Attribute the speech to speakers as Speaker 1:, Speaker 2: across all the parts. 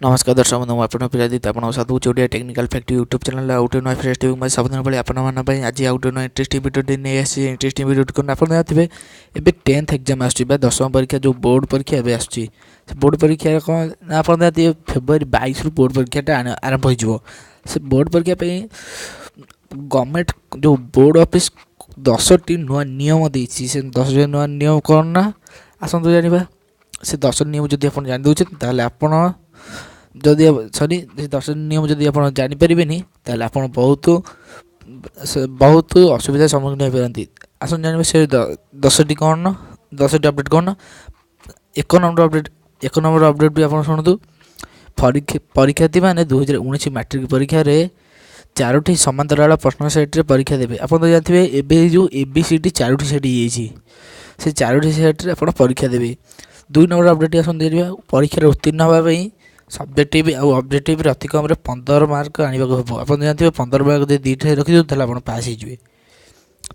Speaker 1: नमस्कार दर्शक बंधु आपन पिरादित आपन साधु चौड़िया टेक्निकल फैक्ट यूट्यूब चैनल आउट नय फ्रेश टीवी मैं सबदिन भली आपन मान पई आज आउट नय इंटरेस्टिंग वीडियो नै आसी इंटरेस्टिंग वीडियो कोन आपन जाथिबे एबे 10th एग्जाम आछि बा 10th परीक्षा जो बोर्ड परीक्षा एबे आछि से बोर्ड परीक्षा कोन आपन जाति फेब्रुआरी 22 रु बोर्ड परीक्षा आरंभ हो जिवो से बोर्ड परीक्षा पे गवर्नमेंट जो बोर्ड ऑफिस 10 टी नुआ नियम देछि से 10 नुआ नियम कोन ना आसन जानिबा से 10 नियम जदि आपन जानि दोछ ताले आपन जदि सॉरी 10 नियम जदि आप जापर ताल आप बहुत बहुत असुविधा सम्मुखीन हो पारती आसन जान से 10टी कौन 10टी अपडेट कौन एक नंबर अपडेट भी आप शुणु परीक्षार्थी मैंने 2019 मैट्रिक परीक्षा रे 4टी समांतराल प्रश्न सेट रे परीक्षा देवे आप तो जानते हैं जो एबीसीडी 4टी सेट से 4टी सेट रे परीक्षा देवे 2 नंबर अपडेट आसन परीक्षा उत्तीर्ण होगापी सब्जेक्टिव और ऑब्जेक्टिव अति कम 15 मार्क आने को आप जानते हैं 15 मार्क दुईटा रखी आप पास हो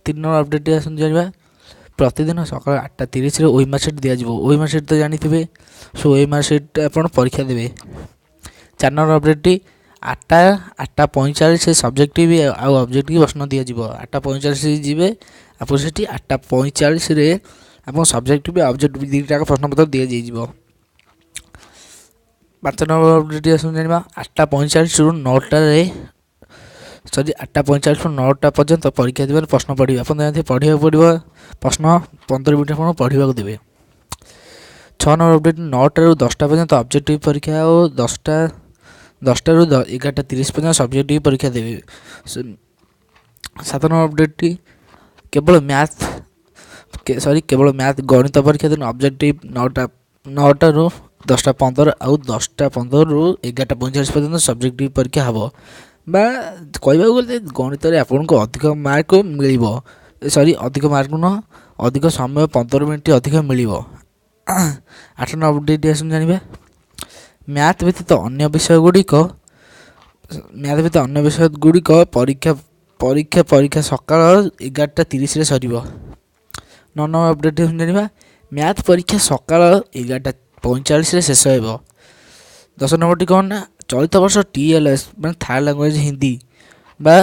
Speaker 1: 3 नंबर अपडेट आसन जाना प्रतिदिन सकाल 8:30 ओई मार्कसीट दिज्व ओई मार्कसीट तो जानते सो ओई मार्कसीट आप परीक्षा देवे 4 नंबर अपडेट 8:45 सब्जेक्टिव आउ ऑब्जेक्टिव प्रश्न दिज्व 8:45 जी आप 8:45 आप सब्जेक्टिव ऑब्जेक्टिव दुईटा प्रश्न पत्र दि जाइए 5 नंबर अपडेट आस जाना 8:45 रु 9टा सॉरी 8:45 रु 9टा पर्यंत परीक्षा देवे प्रश्न पढ़े आप जानते पढ़ा पड़ो प्रश्न 15 मिनट आप पढ़ा देवे 6 नंबर अपडेट 9टा रु 10टा पर्यंत ऑब्जेक्टिव परीक्षा और 10टा रु 11:30 पर्यंत सब्जेक्टिव परीक्षा देवे 7 नंबर अपडेट केवल मैथ गणित परीक्षा दिन ऑब्जेक्टिव 9टा रु 10:15 आउ 10:15 रु 11:45 पर्यंत सब्जेक्टिव परीक्षा हम बा कहवा गले गणित आपन को अधिक मार्क मिल सॉरी अधिक मार्क न अधिक समय 15 मिनट अधिक मिल 8 नंबर अपडेट आस जाना मैथ व्यतीत अन्य विषय गुड़िक परीक्षा सकाल 11:30 सर 9 नंबर अपडेट जाना मैथ परीक्षा सकाल 11:45 शेष हो 10 नंबर कौन ना चलित वर्ष TLS मैं थार्ड लैंग्वेज हिंदी बा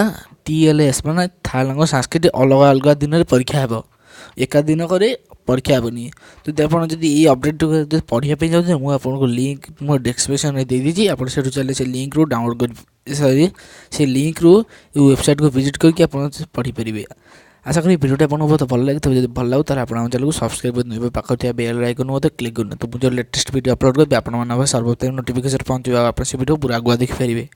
Speaker 1: TLS मैं थार्ड लैंग्वेज संस्कृत अलग अलग दिन में परीक्षा हे एका दिन करे परीक्षा हेनी तो आप ये अपडेट पढ़ाई जाते मुझे लिंक मो डिस्क्रिप्शन में दे दीजिए आप चले से लिंक रू डाउनलोड कर सॉरी से लिंक रू वेबसाइट को विजिट करके आप पढ़ी पारे आशा करी वीडियो आपको बहुत भल लगे तो भल लगे तो आप चैनल को सब्सक्राइब कर पाखे बेल आइकन मत क्लिक करना तो मुझे लेटेस्ट वीडियो अपलोड करेंगे आप सर्वप्रथम नोटिफिकेशन पहुँचे आप से वीडियो पूरा आगुआ देखिपारे।